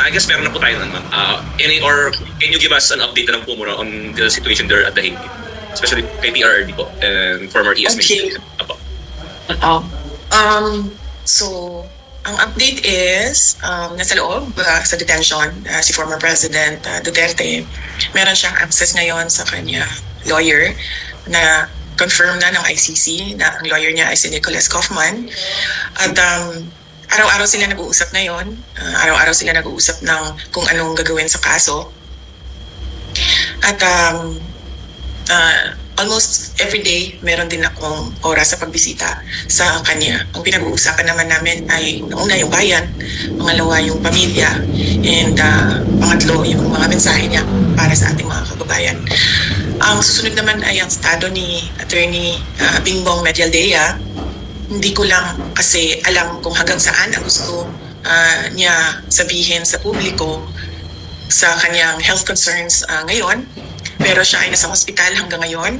I guess meron na po tayo nun, ma'am. Or can you give us an update na lang po muna on the situation there at the Hague? Especially kay PRRD po and former ES Okay. Minister. Apo. So, ang update is, nasa loob, sa detention, si former President Duterte. Meron siyang access ngayon sa kanya lawyer na confirm na ng ICC na ang lawyer niya ay si Nicholas Kaufman. At araw-araw sila nag-uusap ngayon. Araw-araw sila nag-uusap ng kung anong gagawin sa kaso. At almost every day, meron din akong oras sa pagbisita sa kanya. Ang pinag-uusapan naman namin ay una yung bayan, pangalawa yung pamilya, and pangatlo yung mga mensahe niya para sa ating mga kababayan. Ang susunod naman ay ang estado ni Attorney Bingbong Medialdea. Hindi ko lang kasi alam kung hanggang saan ang gusto niya sabihin sa publiko sa kanyang health concerns ngayon. Pero siya ay nasa hospital hanggang ngayon.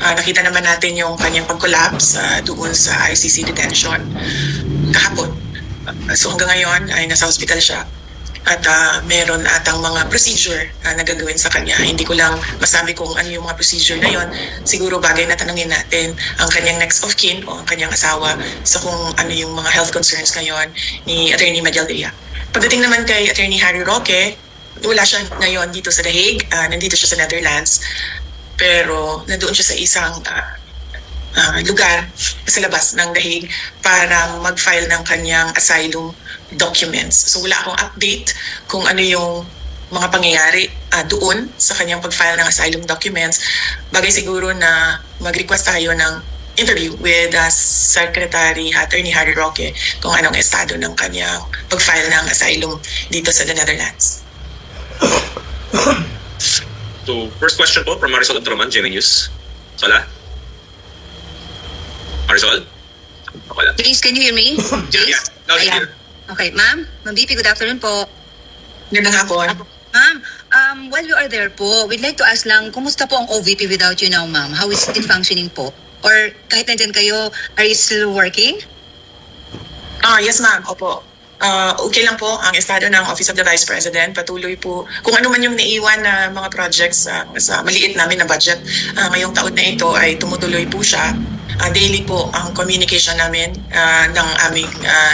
Nakita naman natin yung kanyang pag-collapse doon sa ICC detention kahapon. So hanggang ngayon ay nasa hospital siya. At meron atang mga procedure na gagawin sa kanya. Hindi ko lang masabi kung ano yung mga procedure na yon. Siguro bagay na tanungin natin ang kanyang next of kin o ang kanyang asawa sa kung ano yung mga health concerns ngayon ni Attorney Medialdea. Pagdating naman kay Attorney Harry Roque, wala siya ngayon dito sa The Hague. Nandito siya sa Netherlands. Pero nandoon siya sa isang lugar sa labas ng The Hague para mag-file ng kanyang asylum documents. So wala akong update kung ano yung mga pangyayari doon sa kanyang pag-file ng asylum documents. Bagay siguro na mag-request tayo ng interview with Secretary Attorney Harry Roque kung anong estado ng kanyang pag-file ng asylum dito sa the Netherlands. So, first question po from Marisol Antroman, GMA News. Sala? Marisol? Wala. Please, can you hear me? Yeah, loud and clear. Okay, ma'am. Ma'am BP, good afternoon po. Gandang hapon. Ma'am, while you are there po, we'd like to ask lang, kumusta po ang OVP without you now, ma'am? How is it functioning po? Or kahit nandyan kayo, are you still working? Yes ma'am, opo. Okay lang po ang estado ng Office of the Vice President. Patuloy po kung ano man yung naiwan na mga projects sa maliit namin na budget. Ngayong taon na ito ay tumutuloy po siya. Daily po ang communication namin ng aming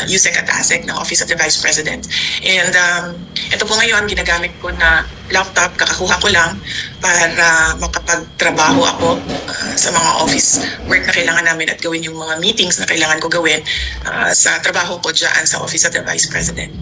USEC at ASEC ng Office of the Vice President. And ito po ngayon, ginagamit ko na laptop, kakakuha ko lang para makapagtrabaho ako sa mga office work na kailangan namin at gawin yung mga meetings na kailangan ko gawin sa trabaho ko dyan sa Office of the Vice President.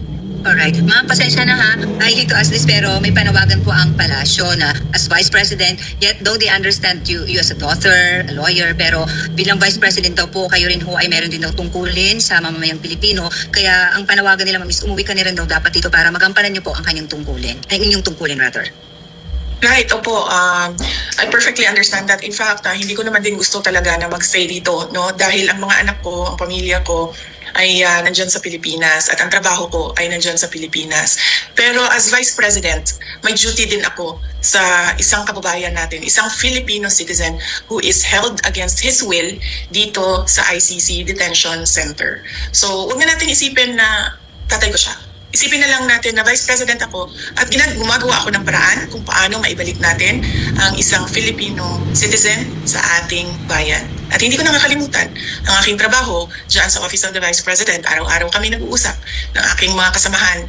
Alright. Ma'am, pasensya na ha. I hate to ask this pero may panawagan po ang palasyo na as Vice President, yet though they understand you as a daughter, a lawyer, pero bilang Vice President daw po, kayo rin ho ay meron din daw tungkulin sa mamamayang Pilipino. Kaya ang panawagan nila, ma'am, is umuwi ka na rin daw dapat dito para magampanan niyo po ang kanyang tungkulin. Ay, inyong tungkulin rather. Right, opo. I perfectly understand that. In fact, hindi ko naman din gusto talaga na mag-stay dito, no? Dahil ang mga anak ko, ang pamilya ko, ay nandyan sa Pilipinas at ang trabaho ko ay nandyan sa Pilipinas. Pero as Vice President, may duty din ako sa isang kababayan natin, isang Filipino citizen who is held against his will dito sa ICC Detention Center. So, huwag na natin isipin na tatay ko siya. Isipin na lang natin na Vice President ako at gumagawa ako ng paraan kung paano maibalik natin ang isang Filipino citizen sa ating bayan. At hindi ko nakakalimutan ang aking trabaho dyan sa Office of the Vice President. Araw-araw kami nag-uusap ng aking mga kasamahan.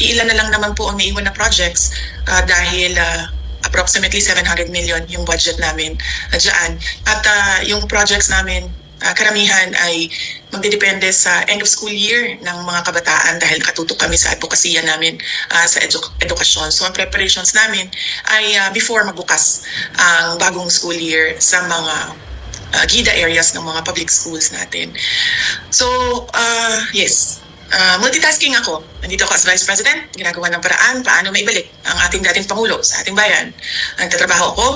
Iilan na lang naman po ang naiwan na projects dahil approximately 700 million yung budget namin dyan. At yung projects namin, karamihan ay magdidepende sa end of school year ng mga kabataan dahil nakatutok kami sa advokasya namin sa edukasyon. So ang preparations namin ay before magbukas ang bagong school year sa mga GIDA areas ng mga public schools natin. So yes, multitasking ako. Nandito ako as Vice President, ginagawa ng paraan paano maibalik ang ating dating Pangulo sa ating bayan. Nagtatrabaho ako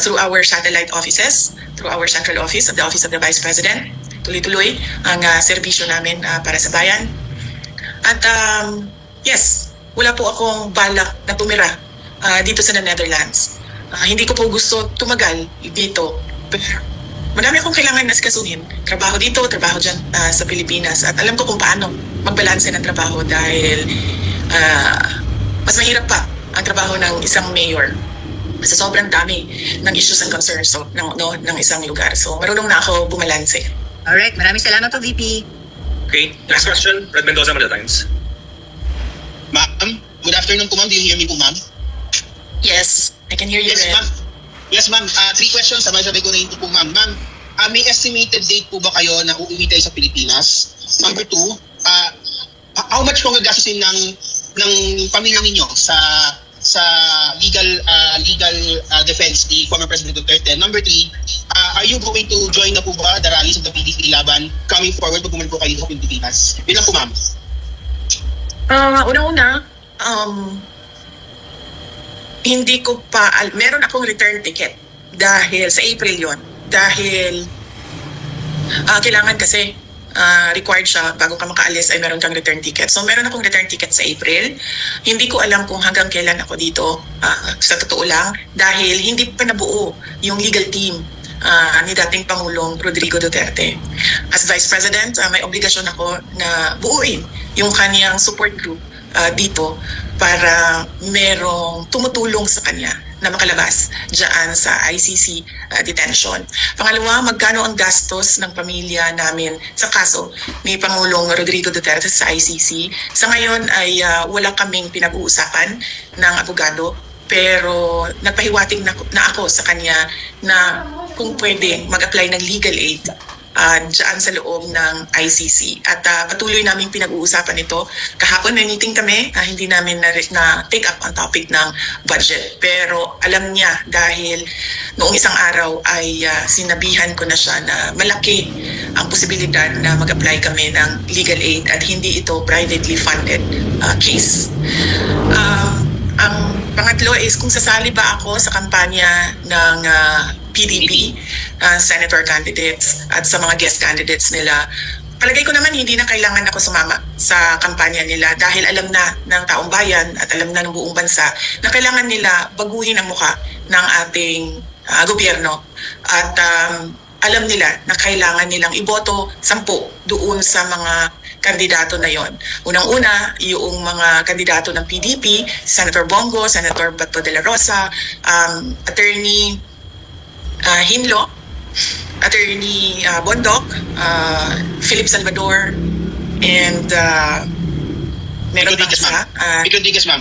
through our satellite offices, through our central office of the Vice President. Tuloy-tuloy ang serbisyo namin para sa bayan. At yes, wala po akong balak na tumira dito sa Netherlands. Hindi ko po gusto tumagal dito. Madami akong kailangan asikasuhin. Trabaho dito, trabaho dyan sa Pilipinas. At alam ko kung paano magbalanse ng trabaho dahil mas mahirap pa ang trabaho ng isang mayor sa sobrang dami ng issues and concerns ng isang lugar. So marunong na ako bumalanse. Alright, maraming salamat po, VP. Okay, next question, Red Mendoza, Manila Times. Ma'am, good afternoon po ma'am. Do you hear me po ma'am? Yes, I can hear you, Yes Red. ma'am. Yes ma'am. 3 questions. Sabay-sabay ko na ito po ma'am. Ma'am, may estimated date po ba kayo na uuwi tayo sa Pilipinas? Number 2, how much po gagastusin ng pamilya ninyo sa legal defense ni former President Duterte? Number 3, are you going to join na po ba the rallies of the PDP laban coming forward pag bumalik po kayo sa Pilipinas? Yun lang po ma'am. Una-una, hindi ko pa, meron akong return ticket dahil sa April yon. Dahil kailangan kasi required siya bago ka makaalis ay meron kang return ticket. So meron akong return ticket sa April. Hindi ko alam kung hanggang kailan ako dito, sa totoo lang, dahil hindi pa nabuo yung legal team ni dating Pangulong Rodrigo Duterte. As Vice President, may obligasyon ako na buuin yung kanyang support group dito para merong tumutulong sa kanya na makalabas dyan sa ICC detention. Pangalawa, magkano ang gastos ng pamilya namin sa kaso ni Pangulong Rodrigo Duterte sa ICC? Sa ngayon ay wala kaming pinag-uusapan ng abogado, pero nagpahiwatig na ako sa kanya na kung pwede mag-apply ng legal aid dyan sa loob ng ICC. At patuloy namin pinag-uusapan ito. Kahapon may meeting kami, hindi namin na take up ang topic ng budget. Pero alam niya dahil noong isang araw ay sinabihan ko na siya na malaki ang posibilidad na mag-apply kami ng legal aid at hindi ito privately funded case. Ang pangatlo is kung sasali ba ako sa kampanya ng PDP, senator candidates at sa mga guest candidates nila. Palagay ko naman hindi na kailangan ako sumama sa kampanya nila dahil alam na ng taong bayan at alam na ng buong bansa na kailangan nila baguhin ang mukha ng ating gobyerno. At alam nila na kailangan nilang iboto 10 doon sa mga kandidato na yon. Unang-una, yung mga kandidato ng PDP, Senator Bongo, Senator Bato de la Rosa, Attorney Hinlo, Attorney Bondok, Philip Salvador, and meron pa isa. Rodriguez ma'am.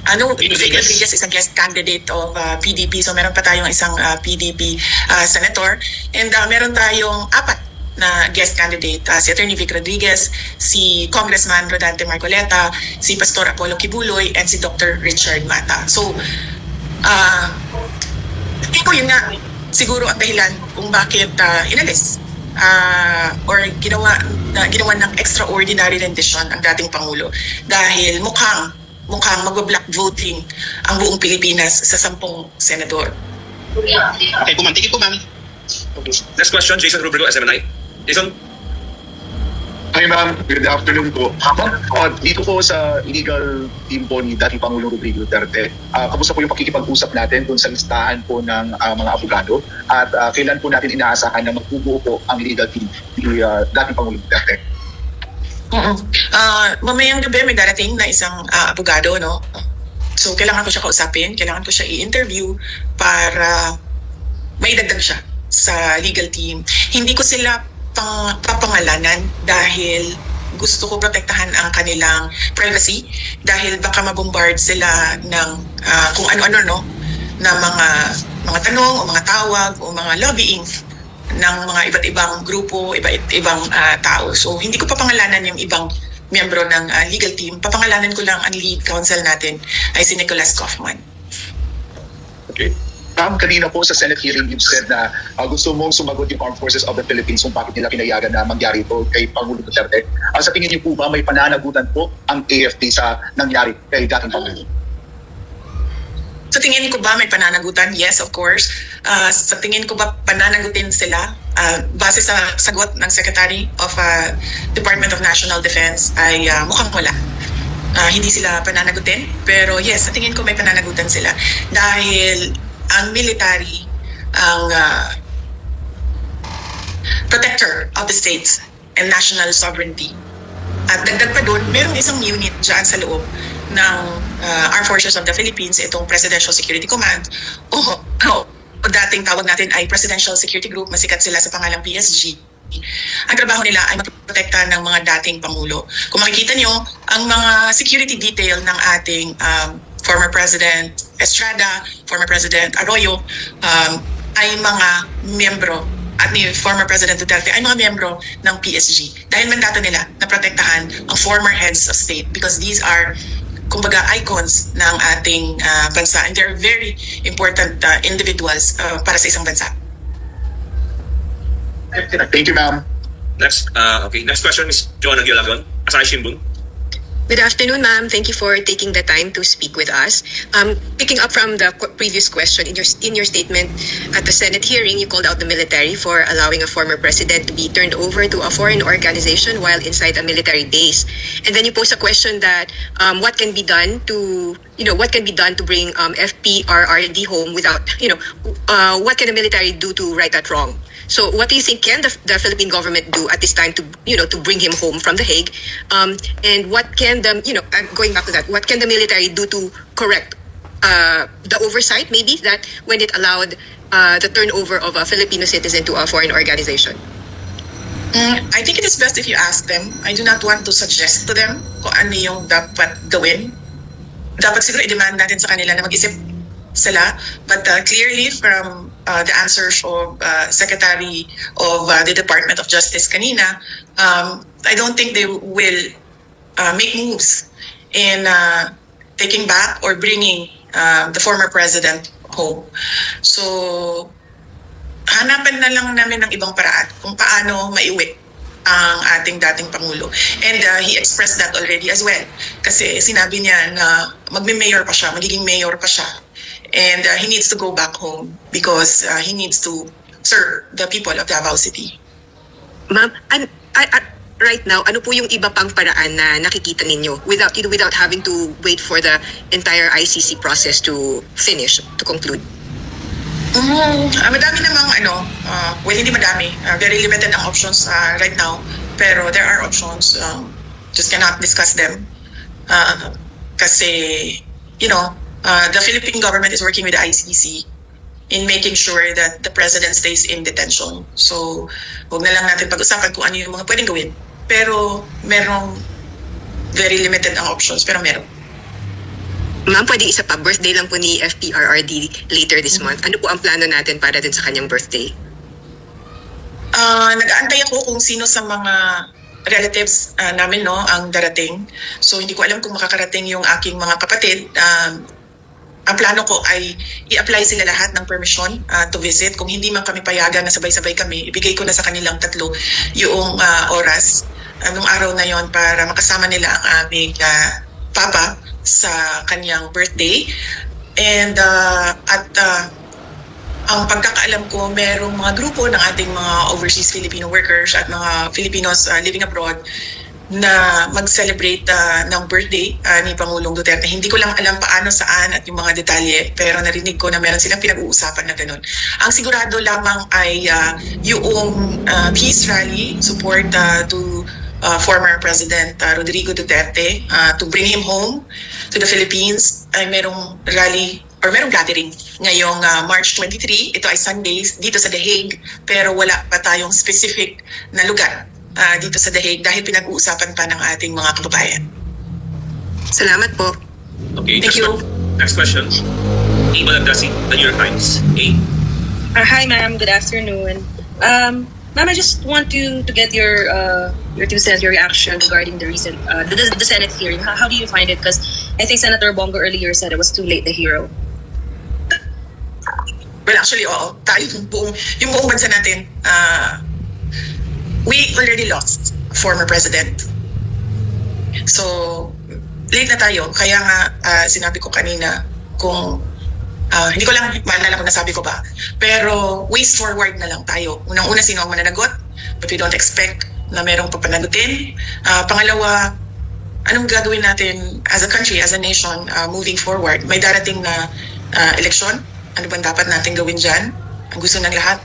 Rodriguez is a guest candidate of PDP. So meron pa tayong isang PDP senator. And meron tayong 4 na guest candidate, si Attorney Vic Rodriguez, si Congressman Rodante Marcoleta, si Pastor Apollo Kibuloy, and si Dr. Richard Mata. So, hindi ko yun nga siguro ang dahilan kung bakit inalis or ginawa ng extraordinary rendition ang dating Pangulo dahil mukhang magba-block voting ang buong Pilipinas sa 10 senador. Okay po ma'am. Thank you po ma'am. Next question, Jason Rubrico, SMNI. Jason? Hi ma'am, good afternoon po. Dito po sa legal team po ni dating Pangulong Rodrigo Duterte, kamusta po yung pakikipag-usap natin dun sa listahan po ng mga abogado at kailan po natin inaasahan na magbubuo po ang legal team ni dating Pangulong Duterte? Mamayang gabi may darating na isang abogado, no? So kailangan ko siya kausapin, kailangan ko siya i-interview para maidagdag siya sa legal team. Hindi ko sila papangalanan dahil gusto ko protektahan ang kanilang privacy dahil baka mabombard sila ng kung ano-ano, no, na mga tanong o mga tawag o mga lobbying ng mga iba't ibang grupo, iba't ibang tao. So hindi ko papangalanan yung ibang miyembro ng legal team. Papangalanan ko lang ang lead counsel natin ay si Nicholas Kaufman. Okay. Ma'am, kanina po sa Senate hearing you said na gusto mong sumagot yung Armed Forces of the Philippines kung bakit nila pinayagan na mangyari ito kay Pangulong Duterte. Sa tingin niyo po ba may pananagutan po ang AFP sa nangyari kay dating Pangulo? Sa tingin ko ba may pananagutan? Yes, of course. Sa tingin ko ba pananagutin sila? Base sa sagot ng Secretary of Department of National Defense ay mukhang wala. Hindi sila pananagutin. Pero yes, sa tingin ko may pananagutan sila. Dahil ang military, ang protector of the states and national sovereignty. At dagdag pa doon, merong isang unit dyan sa loob ng Armed Forces of the Philippines, itong Presidential Security Command, o dating tawag natin ay Presidential Security Group, masikat sila sa pangalang PSG. Ang trabaho nila ay magprotekta ng mga dating Pangulo. Kung makikita nyo, ang mga security detail ng ating former President Estrada, former President Arroyo, ay mga miyembro at ni former President Duterte ay mga miyembro ng PSG. Dahil mandato nila na protektahan ang former heads of state because these are, kumbaga, icons ng ating bansa and they're very important individuals para sa isang bansa. Thank you, ma'am. Next question is Joanna Gilagon, Asahi Shimbun. Good afternoon, ma'am. Thank you for taking the time to speak with us. Picking up from the previous question, in your statement at the Senate hearing, you called out the military for allowing a former president to be turned over to a foreign organization while inside a military base. And then you posed a question that what can be done to bring FPRRD home without, what can the military do to right that wrong? So what do you think can the Philippine government do at this time to bring him home from The Hague? And what can going back to that, what can the military do to correct the oversight maybe that when it allowed the turnover of a Filipino citizen to a foreign organization? I think it is best if you ask them. I do not want to suggest to them kung ano yung dapat gawin. Dapat siguro i-demand natin sa kanila na mag-isip sila. But clearly from the answers of Secretary of the Department of Justice kanina, I don't think they will make moves in taking back or bringing the former president home. So, hanapan na lang namin ng ibang paraan kung paano maiuwi ang ating dating Pangulo. And he expressed that already as well. Kasi sinabi niya na magme-mayor pa siya, magiging mayor pa siya. And he needs to go back home because he needs to serve the people of Davao City. Ma'am, right now, ano po yung iba pang paraan na nakikita ninyo without having to wait for the entire ICC process to finish, to conclude? Madami namang hindi madami. Very limited ang options right now. Pero there are options. Just cannot discuss them. Kasi, the Philippine government is working with the ICC in making sure that the president stays in detention. So, huwag na lang natin pag-usapan kung ano yung mga pwedeng gawin. Pero, merong very limited ang options. Pero meron. Ma'am, pwede isa pa. Birthday lang po ni FPRRD later this month. Ano po ang plano natin para din sa kanyang birthday? Nag-aantay ako kung sino sa mga relatives namin ang darating. So hindi ko alam kung makakarating yung aking mga kapatid. Ang plano ko ay i-apply sila lahat ng permission to visit. Kung hindi man kami payagan na sabay-sabay kami, ibigay ko na sa kanilang tatlo yung oras nung araw na yon para makasama nila ang aming papa sa kanyang birthday. And ang pagkakaalam ko, merong mga grupo ng ating mga overseas Filipino workers at mga Filipinos living abroad na mag-celebrate ng birthday ni Pangulong Duterte. Hindi ko lang alam paano, saan at yung mga detalye, pero narinig ko na meron silang pinag-uusapan na ganun. Ang sigurado lamang ay yung peace rally, support to former President Rodrigo Duterte to bring him home to the Philippines, ay merong rally or merong gathering ngayong March 23. Ito ay Sunday dito sa The Hague, pero wala pa tayong specific na lugar dito sa The Hague dahil pinag-uusapan pa ng ating mga kababayan. Salamat po. Okay, Thank you. Next question. A. Balagdasi, The New York Times. A. Hi, ma'am. Good afternoon. Ma'am, I just want to get your 2 cents, your reaction regarding the recent the Senate hearing. How do you find it? Because I think Senator Bongo earlier said it was too late to hear. Well, actually, oo. Tayo yung buong bansa natin, we already lost a former president. So, late na tayo. Kaya nga, sinabi ko kanina, kung hindi ko lang maalala kung nasabi ko ba. Pero ways forward na lang tayo. Unang-una, sino ang mananagot? But we don't expect na merong papanagutin. Pangalawa, anong gagawin natin as a country, as a nation, moving forward? May darating na eleksyon. Ano bang dapat natin gawin dyan? Ang gusto ng lahat,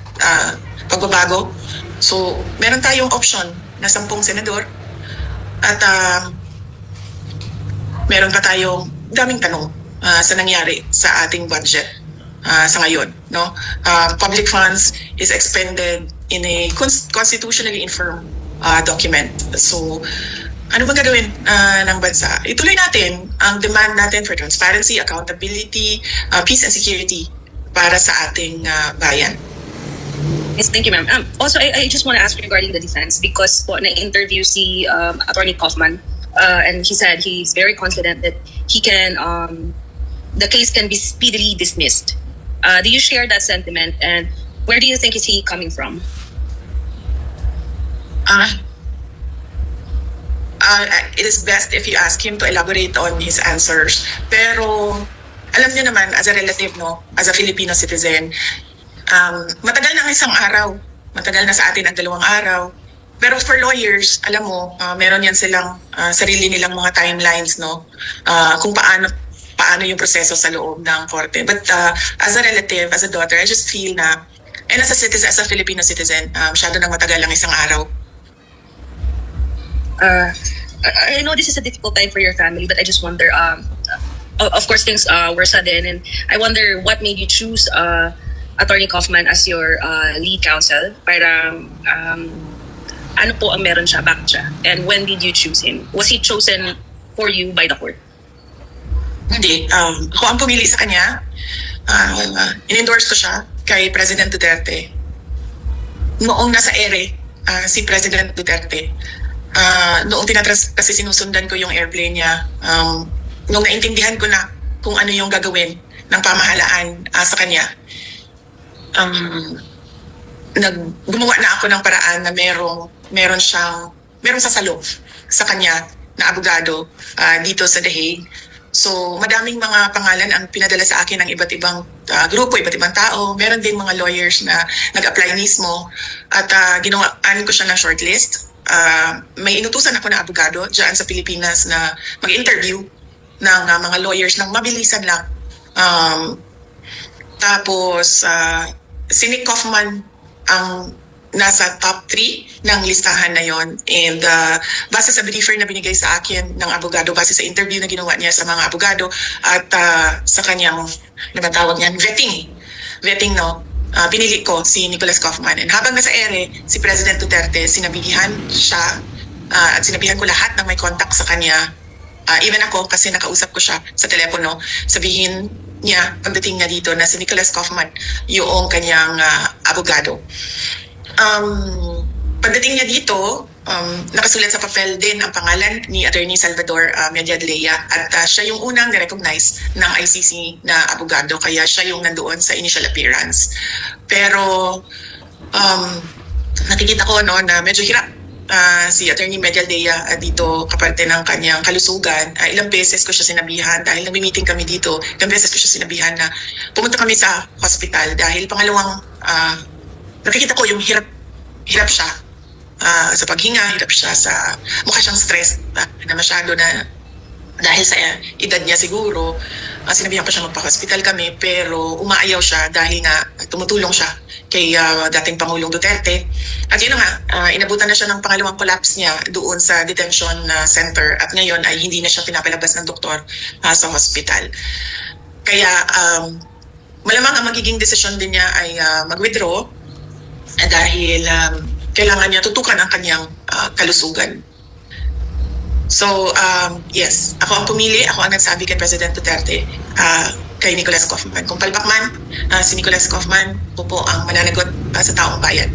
pagbabago. So, meron tayong option na 10 senador. At meron pa tayong daming tanong sa nangyari sa ating budget sa ngayon, no? Public funds is expended in a constitutionally infirm document. So, ano bang gagawin ng bansa? Ituloy natin ang demand natin for transparency, accountability, peace and security para sa ating bayan. Yes, thank you, ma'am. Also, I just want to ask regarding the defense because po na-interview si Attorney Kaufman and he said he's very confident that he can, the case can be speedily dismissed. Do you share that sentiment and where do you think is he coming from? It is best if you ask him to elaborate on his answers. Pero alam niyo naman, as a relative, no, as a Filipino citizen, matagal na ang isang araw. Matagal na sa atin ang 2 araw. Pero for lawyers, alam mo, meron yan silang sarili nilang mga timelines, no? Kung paano yung proseso sa loob ng korte. But as a relative, as a daughter, I just feel na, and as a citizen, as a Filipino citizen, masyado nang matagal ang isang araw. I know this is a difficult time for your family, but I just wonder, of course, things were sudden, and I wonder what made you choose Attorney Kaufman as your lead counsel. Parang, ano po ang meron siya, bakit siya? And when did you choose him? Was he chosen for you by the court? Hindi. Ako ang pumili sa kanya. In-endorse ko siya kay President Duterte. Noong nasa ere, si President Duterte, noong kasi sinusundan ko yung airplane niya, noong naintindihan ko na kung ano yung gagawin ng pamahalaan sa kanya, gumawa na ako ng paraan na meron sasalo sa kanya na abogado dito sa The Hague. So, madaming mga pangalan ang pinadala sa akin ng iba't ibang grupo, iba't ibang tao. Meron din mga lawyers na nag-apply mismo at ginawaan ko siya ng shortlist. May inutusan ako na abogado dyan sa Pilipinas na mag-interview ng mga lawyers ng mabilisan lang. Tapos, si Nick Kaufman ang nasa top 3 ng listahan na yon. And base sa briefer na binigay sa akin ng abogado, base sa interview na ginawa niya sa mga abogado at sa kanyang natatawag niyan, vetting, no? Pinili ko si Nicolas Kaufman. And habang nasa ere, si President Duterte, sinabihan siya at sinabihan ko lahat ng may contact sa kanya. Even ako, kasi nakausap ko siya sa telepono, sabihin niya pagdating na dito na si Nicolas Kaufman yung kanyang abogado. Pagdating niya dito, nakasulat sa papel din ang pangalan ni Attorney Salvador Mediadleya at siya yung unang na-recognize ng ICC na abogado, kaya siya yung nandoon sa initial appearance. Pero nakikita ko, no, na medyo hirap si Attorney Mediadleya dito kaparte ng kanyang kalusugan. Ilang beses ko siya sinabihan dahil nag-meeting kami dito. Ilang beses ko siya sinabihan na pumunta kami sa hospital dahil pangalawang nakikita ko yung hirap siya sa paghinga, hirap siya sa mukha siyang stress na masyado na dahil sa edad niya siguro. Sinabihan ko siya magpa-hospital kami pero umaayaw siya dahil nga tumutulong siya kay dating Pangulong Duterte. At yun nga, inabutan na siya ng pangalawang collapse niya doon sa detention center at ngayon ay hindi na siya pinapalabas ng doktor sa hospital. Kaya malamang ang magiging desisyon din niya ay mag-withdraw dahil kailangan niya tutukan ang kanyang kalusugan. So, yes, ako ang pumili, ako ang nagsabi kay President Duterte kay Nicolas Kaufman. Kung palpak man, si Nicolas Kaufman po ang mananagot sa taong bayan.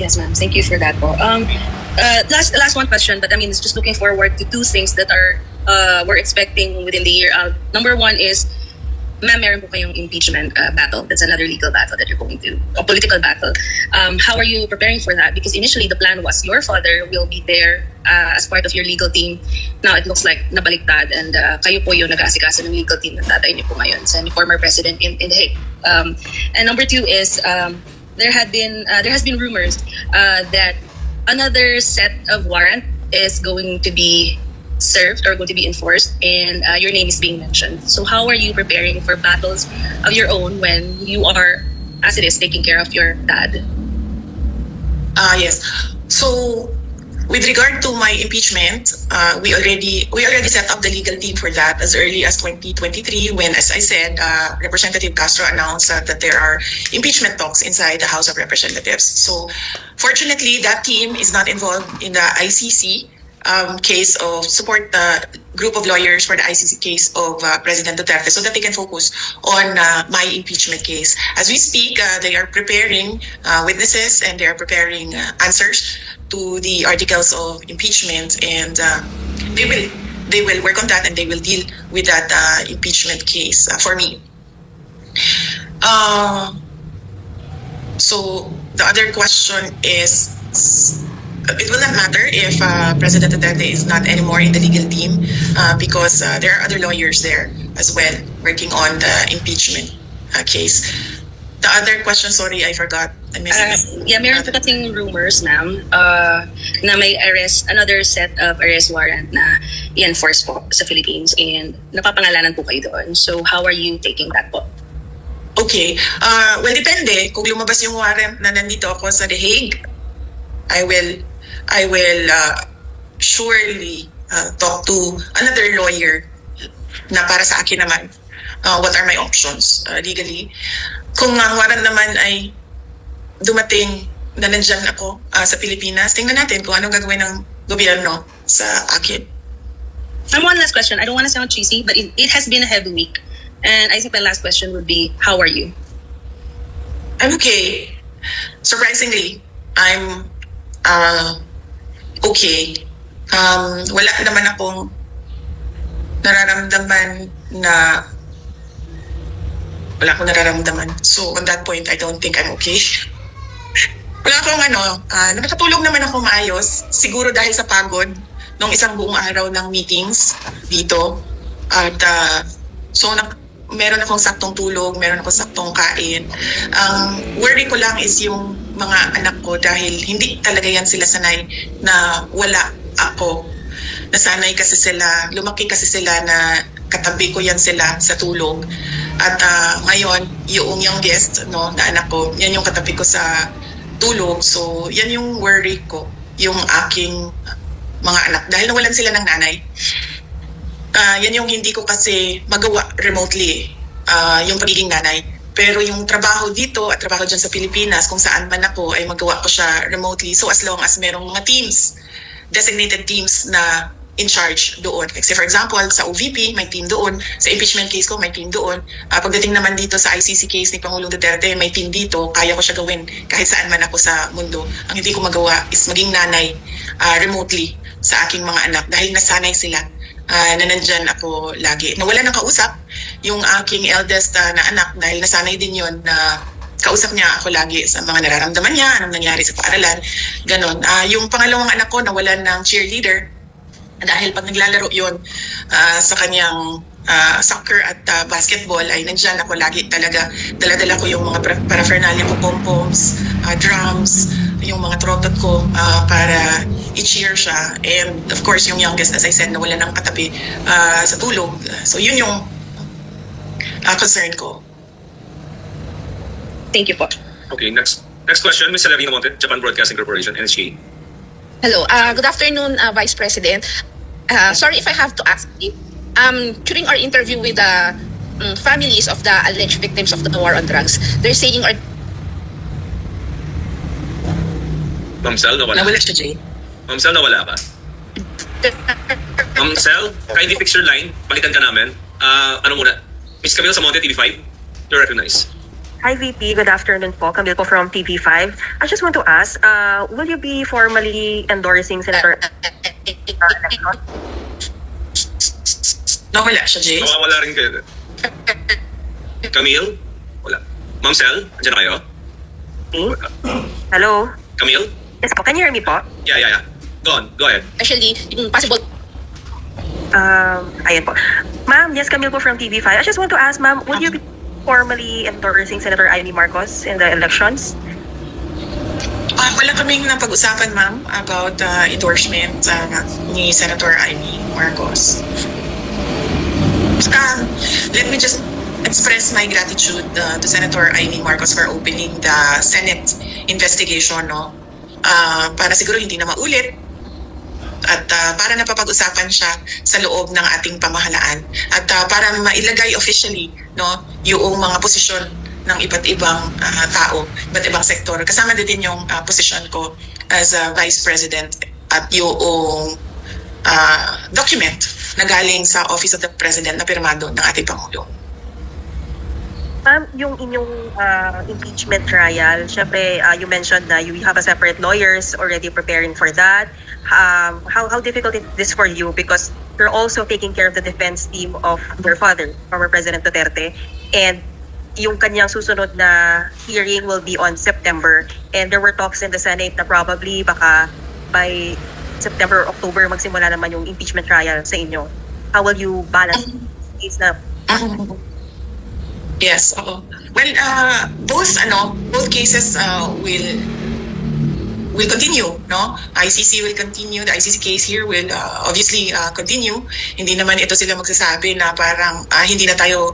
Yes, ma'am. Thank you for that po. Last one question, but I mean, it's just looking forward to 2 things that are we're expecting within the year. Number 1 is, ma'am, meron po kayong impeachment battle. That's another legal battle that you're going to, a political battle. How are you preparing for that? Because initially the plan was your father will be there as part of your legal team. Now it looks like nabaliktad and kayo po yung nag-aasikaso ng legal team ng tatay niyo po ngayon, sa former president in The Hague. And number 2 is there has been rumors that another set of warrant is going to be served or going to be enforced, and your name is being mentioned. So how are you preparing for battles of your own when you are, as it is, taking care of your dad? Yes. So, With regard to my impeachment, we already set up the legal team for that as early as 2023 when, as I said, Representative Castro announced that there are impeachment talks inside the House of Representatives. So fortunately, that team is not involved in the ICC case of support the group of lawyers for the ICC case of President Duterte so that they can focus on my impeachment case. As we speak, they are preparing witnesses and they are preparing answers to the articles of impeachment, and they will work on that and they will deal with that impeachment case for me. So the other question is, it will not matter if President Duterte is not anymore in the legal team because there are other lawyers there as well working on the impeachment case. The other question, sorry, I forgot. I missed it. Yeah, meron po kasing rumors, ma'am, na may another set of arrest warrant na i-enforce po sa Philippines and napapangalanan po kayo doon. So how are you taking that po? Okay. Well, depende. Kung lumabas yung warrant na nandito ako sa The Hague, I will surely talk to another lawyer na para sa akin naman. What are my options legally? Kung ang warrant naman ay dumating na nandyan ako sa Pilipinas, tingnan natin kung anong gagawin ng gobyerno sa akin. And one last question. I don't want to sound cheesy, but it has been a heavy week. And I think my last question would be, how are you? I'm okay. Surprisingly, I'm okay. Wala naman akong nararamdaman na So on that point, I don't think I'm okay. Wala akong nakatulog naman ako maayos. Siguro dahil sa pagod nung isang buong araw ng meetings dito. At meron akong saktong tulog, meron akong saktong kain. Ang worry ko lang is yung mga anak ko dahil hindi talaga yan sila sanay na wala ako. Nasanay kasi sila, lumaki kasi sila na katabi ko yan sila sa tulog. At ngayon, yung youngest na anak ko, yan yung katabi ko sa tulog. So, yan yung worry ko, yung aking mga anak. Dahil nawalan sila ng nanay. Yan yung hindi ko kasi magawa remotely, yung pagiging nanay. Pero yung trabaho dito at trabaho dyan sa Pilipinas, kung saan man ako, ay magawa ko siya remotely. So as long as merong mga teams, designated teams na in charge doon. Like say for example, sa OVP, may team doon. Sa impeachment case ko, may team doon. Pagdating naman dito sa ICC case ni Pangulong Duterte, may team dito. Kaya ko siya gawin kahit saan man ako sa mundo. Ang hindi ko magawa is maging nanay remotely sa aking mga anak dahil nasanay sila na nandyan ako lagi. Nawala ng kausap yung aking eldest na anak dahil nasanay din yon na kausap niya ako lagi sa mga nararamdaman niya, anong nangyari sa paaralan, ganon. Yung pangalawang anak ko nawalan ng cheerleader dahil pag naglalaro yon sa kanyang soccer at basketball ay nandyan ako lagi talaga. Dala-dala ko yung mga paraphernalia ko, pom-poms, drums, yung mga trotot ko para i-cheer siya. And of course, yung youngest, as I said, nawala ng katabi sa tulog. So yun yung concern ko. Thank you po. Okay, next question, Ms. Salarino Monte, Japan Broadcasting Corporation, NSG. Hello. Good afternoon, Vice President. Sorry if I have to ask you. During our interview with the families of the alleged victims of the war on drugs, they're saying Ma'am Sel, nawala. Nawala siya, Jay. Ma'am Sel, nawala ka. Ma'am Sel, kindly fix your line. Balikan ka namin. Ano muna? Ms. Camille Samonte, TV5. You're recognized. Hi VP, good afternoon po. Camille po from TV5. I just want to ask, will you be formally endorsing Senator election? Nawala siya, Jay. Nawawala rin kayo. Camille? Wala. Ma'am Sel, andyan na kayo? Hello? Camille? Yes po, can you hear me po? Yeah. Go on, go ahead. actually yung possible Ayan po. Ma'am, yes, Camille po from TV5. I just want to ask, ma'am, would you be formally endorsing Senator Amy Marcos in the elections? Wala kaming napag-usapan, ma'am, about endorsement ni Senator Amy Marcos. Let me just express my gratitude to Senator Amy Marcos for opening the Senate investigation, no? Para siguro hindi na maulit at para napapag-usapan siya sa loob ng ating pamahalaan at para mailagay officially, no, yung mga posisyon ng iba't ibang tao, iba't ibang sektor. Kasama din yung posisyon ko as Vice President at yung document na galing sa Office of the President na pirmado ng ating Pangulo. Ma'am, yung inyong impeachment trial, syempre you mentioned na you have a separate lawyers already preparing for that. How difficult is this for you because you're also taking care of the defense team of your father, former President Duterte, and yung kanyang susunod na hearing will be on September, and there were talks in the Senate na probably baka by September or October magsimula naman yung impeachment trial sa inyo. How will you balance this na? Yes, oo. Well, both cases will continue, no? ICC will continue. The ICC case here will obviously continue. Hindi naman ito sila magsasabi na parang hindi na tayo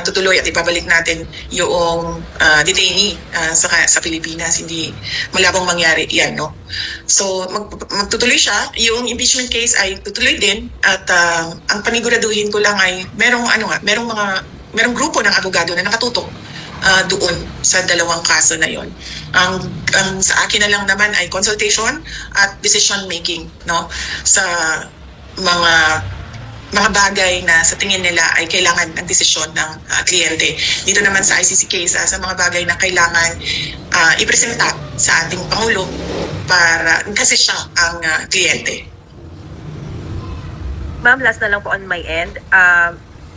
tutuloy at ibabalik natin yung detainee sa Pilipinas. Hindi malabong mangyari yan, no? So magtutuloy siya. Yung impeachment case ay tutuloy din at ang paniguraduhin ko lang ay merong grupo ng abogado na nakatutok doon sa dalawang kaso na yon. Ang sa akin na lang naman ay consultation at decision making, no, sa mga bagay na sa tingin nila ay kailangan ng desisyon ng kliyente. Dito naman sa ICC case sa mga bagay na kailangan ipresenta sa ating Pangulo para kasi siya ang kliyente. Ma'am, last na lang po on my end.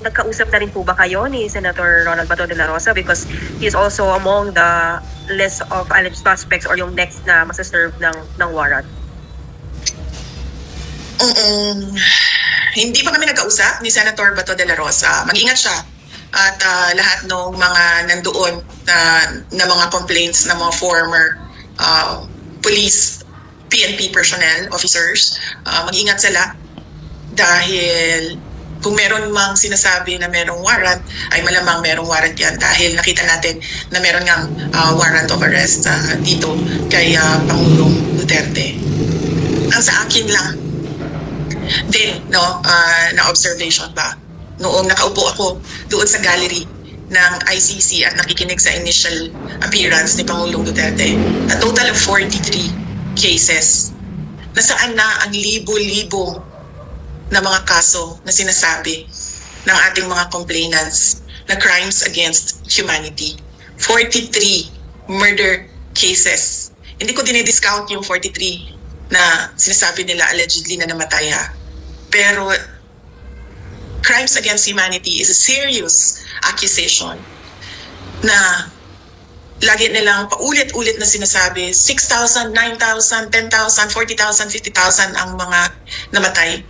Nagkausap na rin po ba kayo ni Senator Ronald Bato de la Rosa because he is also among the list of alleged suspects or yung next na masaserve ng warrant? Hindi pa kami nagkausap ni Senator Bato de la Rosa. Mag-ingat siya at lahat ng mga nandoon na mga complaints ng mga former police, PNP personnel, officers, mag-ingat sila dahil kung meron mang sinasabi na merong warrant, ay malamang merong warrant yan dahil nakita natin na meron ngang warrant of arrest dito kay Pangulong Duterte. Ang sa akin lang din, no, na observation ba, noong nakaupo ako doon sa gallery ng ICC at nakikinig sa initial appearance ni Pangulong Duterte, a total of 43 cases, nasaan na ang libo-libo na mga kaso na sinasabi ng ating mga complainants na crimes against humanity. 43 murder cases. Hindi ko dinidiscount yung 43 na sinasabi nila allegedly na namatay Pero crimes against humanity is a serious accusation na lagi nilang paulit-ulit na sinasabi 6,000, 9,000, 10,000, 40,000, 50,000 ang mga namatay.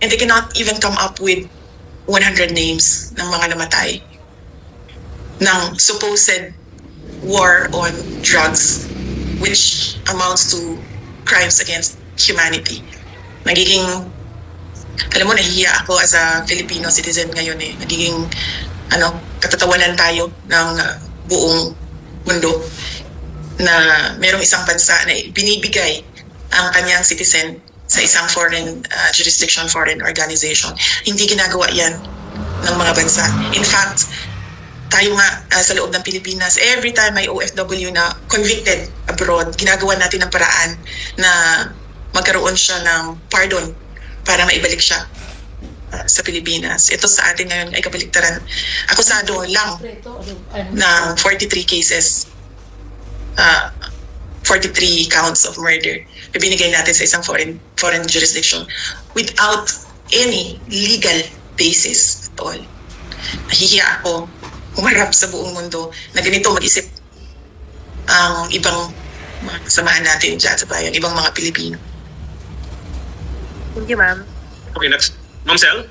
And they cannot even come up with 100 names ng mga namatay ng supposed war on drugs, which amounts to crimes against humanity. Alam mo, nahihiya ako as a Filipino citizen ngayon Nagiging, katatawanan tayo ng buong mundo na merong isang bansa na binibigay ang kanyang citizen sa isang foreign jurisdiction, foreign organization. Hindi ginagawa yan ng mga bansa. In fact, tayo nga sa loob ng Pilipinas, every time may OFW na convicted abroad, ginagawa natin ng paraan na magkaroon siya ng pardon para maibalik siya sa Pilipinas. Ito sa atin ngayon ay kabaliktaran. Akusado lang ng 43 cases, 43 counts of murder. Ibinigay natin sa isang foreign jurisdiction without any legal basis at all. Nahihiya ako humarap sa buong mundo na ganito mag-isip ang ibang mga kasamahan natin dyan sa bayan, ibang mga Pilipino. Thank you, ma'am. Okay, next. Ma'am Sel,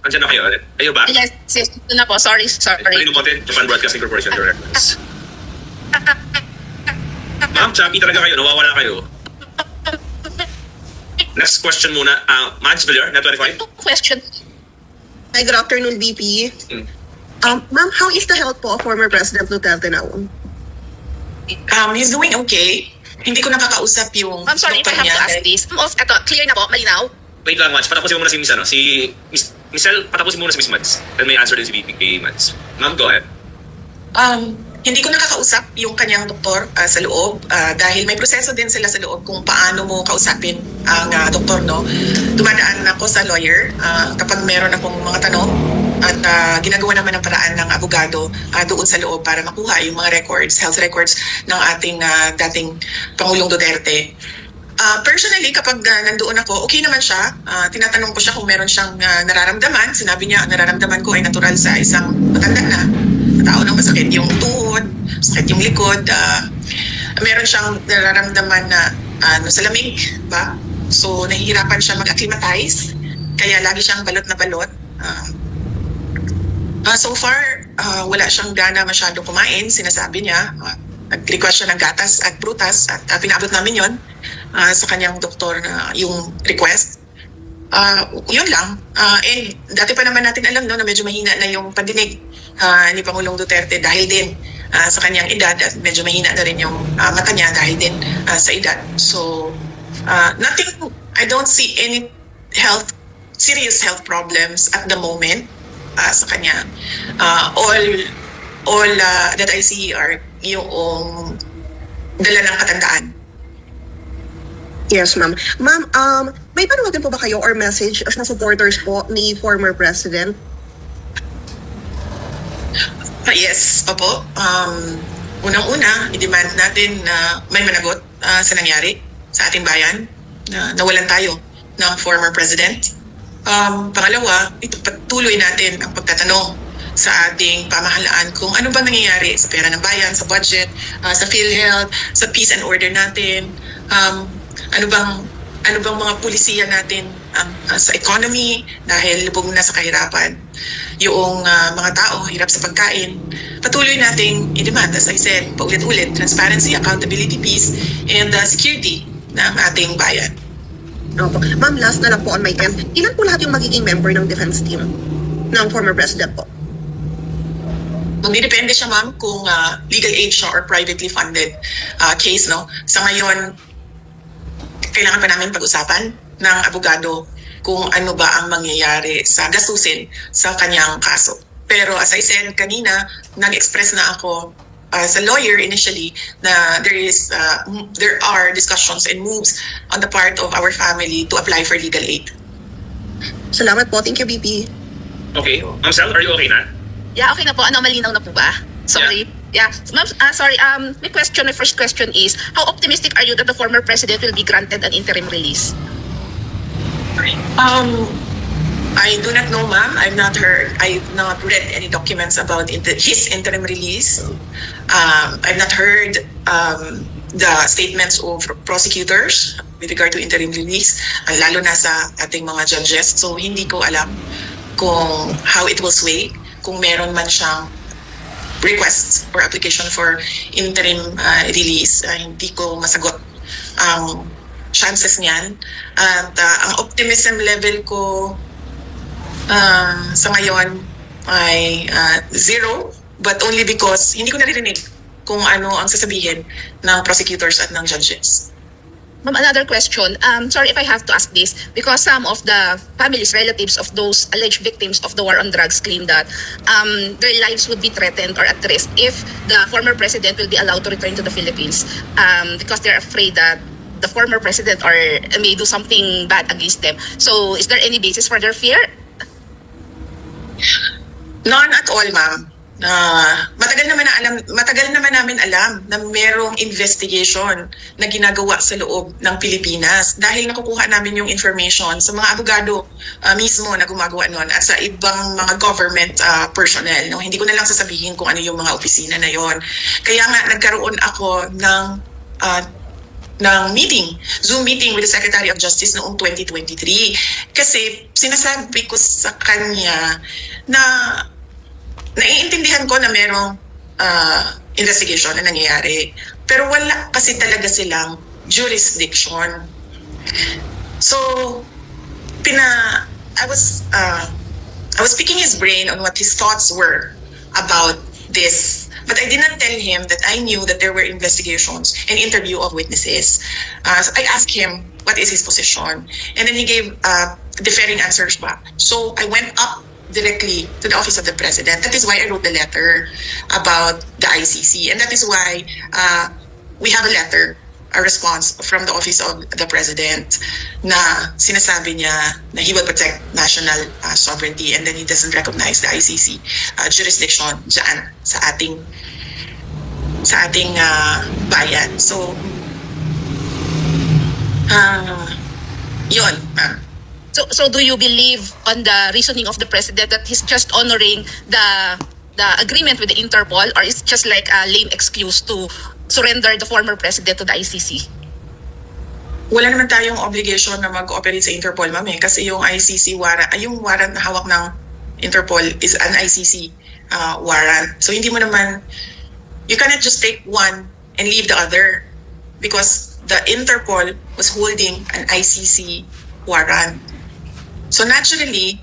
andyan na kayo. Ayo ba? Yes, ito na po. Sorry. Palino Content, Japan Broadcasting Corporation Directors. Ma'am, choppy talaga kayo. Nawawala kayo. Next question muna. Mads Villar, Net 25. Question. Hi, good afternoon, VP. Ma'am, how is the health po of former President Duterte now? He's doing okay. Hindi ko nakakausap yung Ma'am, sorry if I doktor have to niya. ask this. Ma'am, eto, clear na po, malinaw. Wait lang, Mads. Patapusin mo muna si Miss, Miss El, patapusin mo muna si Miss Mads. Then may answer din si VP kay Mads. Ma'am, go ahead. Hindi ko nakakausap yung kanyang doktor sa loob dahil may proseso din sila sa loob kung paano mo kausapin ang doktor, no? Dumadaan ako sa lawyer kapag meron akong mga tanong at ginagawa naman ng paraan ng abogado doon sa loob para makuha yung mga records, health records ng ating dating Pangulong Duterte. Personally, kapag nandoon ako, okay naman siya. Tinatanong ko siya kung meron siyang nararamdaman. Sinabi niya, ang nararamdaman ko ay natural sa isang matanda na tao ng masakit yung tuhod, masakit yung likod. Meron siyang nararamdaman na sa lamig, ba? So, nahihirapan siya mag-acclimatize. Kaya lagi siyang balot na balot. So far, wala siyang gana masyadong kumain. Sinasabi niya, nag-request siya ng gatas at prutas at pinaabot namin yon sa kanyang doktor na yung request. Yun lang. And dati pa naman natin alam, no, na medyo mahina na yung pandinig ni Pangulong Duterte dahil din sa kanyang edad at medyo mahina na rin yung mata niya dahil din sa edad. So, I don't see any serious health problems at the moment sa kanya. All that I see are yung dala ng katandaan. Yes, ma'am. Ma'am, may panawagan po ba kayo or message sa supporters po ni former President? Yes, opo. Unang-una, i-demand natin na may managot sa nangyari sa ating bayan na nawalan tayo ng former president. Pangalawa, ipagpatuloy natin ang pagtatanong sa ating pamahalaan kung ano bang nangyayari sa pera ng bayan, sa budget, sa PhilHealth, sa peace and order natin, ano bang mga pulisiya natin sa economy dahil lubog na sa kahirapan yung mga tao hirap sa pagkain. Patuloy nating i-demand, as I said, paulit-ulit, transparency, accountability, peace, and security ng ating bayan. Opo. Ma'am, last na lang po on my end. Ilan po lahat yung magiging member ng defense team ng former President po? Magdidepende siya, ma'am, kung legal aid siya or privately funded case, no? Sa ngayon, kailangan pa namin pag-usapan ng abogado kung ano ba ang mangyayari sa gastusin sa kanyang kaso. Pero as I said kanina, nag-express na ako sa lawyer initially na there are discussions and moves on the part of our family to apply for legal aid. Salamat po. Thank you, BP. Okay. Ma'am Sel, are you okay na? Yeah, okay na po. Ano, malinaw na po ba? Sorry. Yeah. Ma'am, sorry. My first question is, how optimistic are you that the former president will be granted an interim release? I do not know, ma'am. I've not read any documents about his interim release. I've not heard the statements of prosecutors with regard to interim release, lalo na sa ating mga judges. So, hindi ko alam kung how it will sway, kung meron man siyang request or application for interim release. Hindi ko masagot ang chances niyan. At ang optimism level ko sa ngayon ay 0, but only because hindi ko naririnig kung ano ang sasabihin ng prosecutors at ng judges. Ma'am, another question. Sorry if I have to ask this because some of the families, relatives of those alleged victims of the war on drugs claim that their lives would be threatened or at risk if the former president will be allowed to return to the Philippines because they're afraid that the former president may do something bad against them. So, is there any basis for their fear? None at all, ma'am. Matagal naman namin alam na merong investigation na ginagawa sa loob ng Pilipinas dahil nakukuha namin yung information sa mga abogado mismo na gumagawa nun at sa ibang mga government personnel. No? Hindi ko na lang sasabihin kung ano yung mga opisina na yon. Kaya nga nagkaroon ako ng Zoom meeting with the Secretary of Justice noong 2023 kasi sinasabi ko sa kanya na naiintindihan ko na merong investigation na nangyayari pero wala kasi talaga silang jurisdiction. So I was picking his brain on what his thoughts were about this But I did not tell him that I knew that there were investigations and interview of witnesses. So I asked him what is his position, and then he gave differing answers back. So I went up directly to the office of the president. That is why I wrote the letter about the ICC, and that is why we have a letter, a response from the office of the president na sinasabi niya na he will protect national sovereignty, and then he doesn't recognize the ICC jurisdiction dyan sa ating bayan. So yun. So do you believe on the reasoning of the president that he's just honoring the agreement with the Interpol, or it's just like a lame excuse to surrender the former president to the ICC? Wala naman tayong obligation na mag-cooperate sa Interpol, ma'am, kasi yung ICC warrant, yung warrant na hawak ng Interpol is an ICC warrant. So hindi mo naman, you cannot just take one and leave the other, because the Interpol was holding an ICC warrant. So naturally,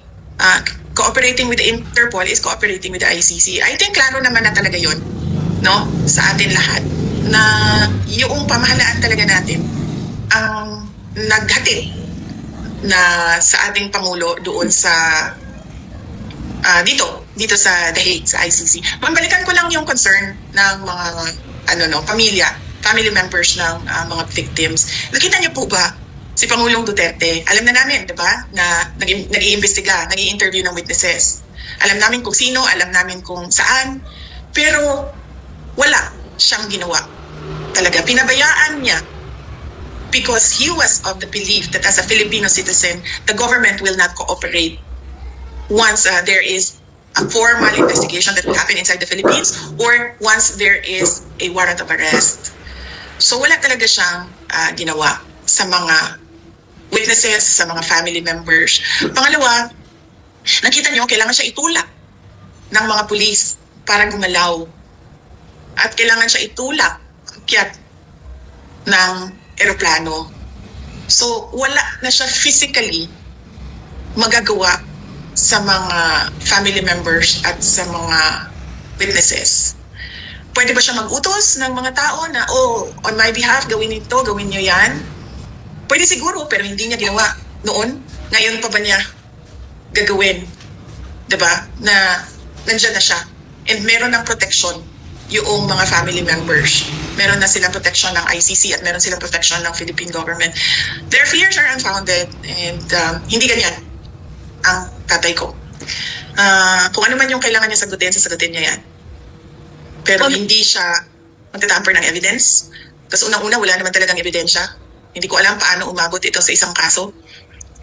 cooperating with the Interpol is cooperating with the ICC. I think klaro naman na talaga yun, no, sa atin lahat, na yung pamahalaan talaga natin ang naghatid na sa ating Pangulo doon sa dito sa The Hague, sa ICC. Pambalikan ko lang yung concern ng mga family members ng mga victims. Nakita niyo po ba si Pangulong Duterte? Alam na namin, 'di ba, na nag-iimbestiga, nag-i-interview ng witnesses. Alam namin kung sino, alam namin kung saan, pero wala siyang ginawa. Talaga pinabayaan niya, because he was of the belief that as a Filipino citizen, the government will not cooperate once there is a formal investigation that will happen inside the Philippines, or once there is a warrant of arrest. So wala talaga siyang ginawa sa mga witnesses, sa mga family members. Pangalawa, nakita niyo, kailangan siya itulak ng mga pulis para gumalaw. At kailangan siya itulak akyat ng eroplano. So wala na siya physically magagawa sa mga family members at sa mga witnesses. Pwede ba siya mag-utos ng mga tao na, on my behalf, gawin ito, gawin niyo yan? Pwede siguro, pero hindi niya ginawa noon. Ngayon pa ba niya gagawin? Diba? Na nandyan na siya. And meron ng protection yung mga family members. Meron na silang protection ng ICC at meron silang protection ng Philippine government. Their fears are unfounded, and hindi ganyan ang tatay ko. Kung ano man yung kailangan niya sagutin niya yan. Pero hindi siya magtatamper ng evidence. Kasi unang-una, wala naman talagang ebidensya. Hindi ko alam paano umabot ito sa isang kaso.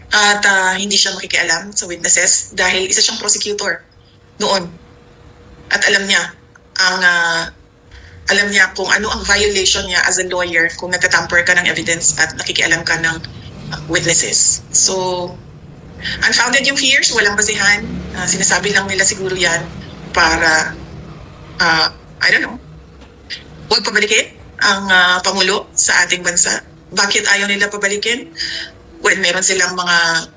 At hindi siya makikialam sa witnesses dahil isa siyang prosecutor noon. At alam niya kung ano ang violation niya as a lawyer kung nagtatamper ka ng evidence at nakikialam ka ng witnesses. So, unfounded yung fears, walang basihan. Sinasabi lang nila siguro yan para, I don't know, huwag pabalikin ang Pangulo sa ating bansa. Bakit ayaw nila pabalikin? When meron silang mga,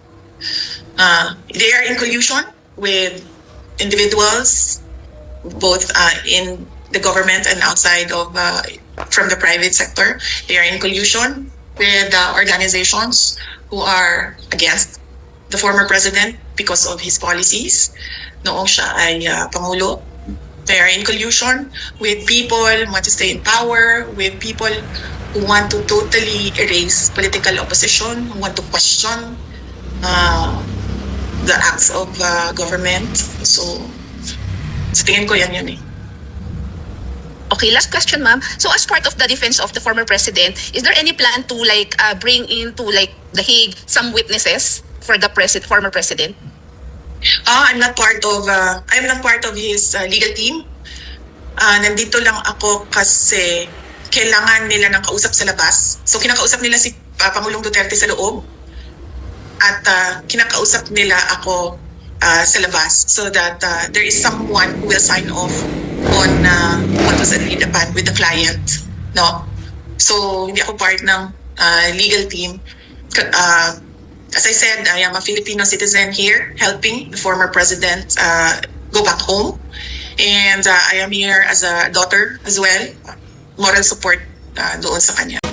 they are in collusion with individuals, both in the government and outside of, from the private sector. They are in collusion with organizations who are against the former president because of his policies. Noong siya ay Pangulo. They are in collusion with people who want to stay in power, with people who want to totally erase political opposition, who want to question the acts of government. So, sa tingin ko yan yun eh. Okay, last question, ma'am. So as part of the defense of the former president, is there any plan to bring into The Hague some witnesses for the former president? I'm not part of his legal team. Nandito lang ako kasi kailangan nila ng kausap sa labas. So kinakausap nila si Pangulong Duterte sa loob at kinakausap nila ako sa labas so that there is someone who will sign off on what was agreed upon with the client. No? So hindi ako part ng legal team. As I said, I am a Filipino citizen here helping the former president go back home. And I am here as a daughter as well, moral support doon sa kanya.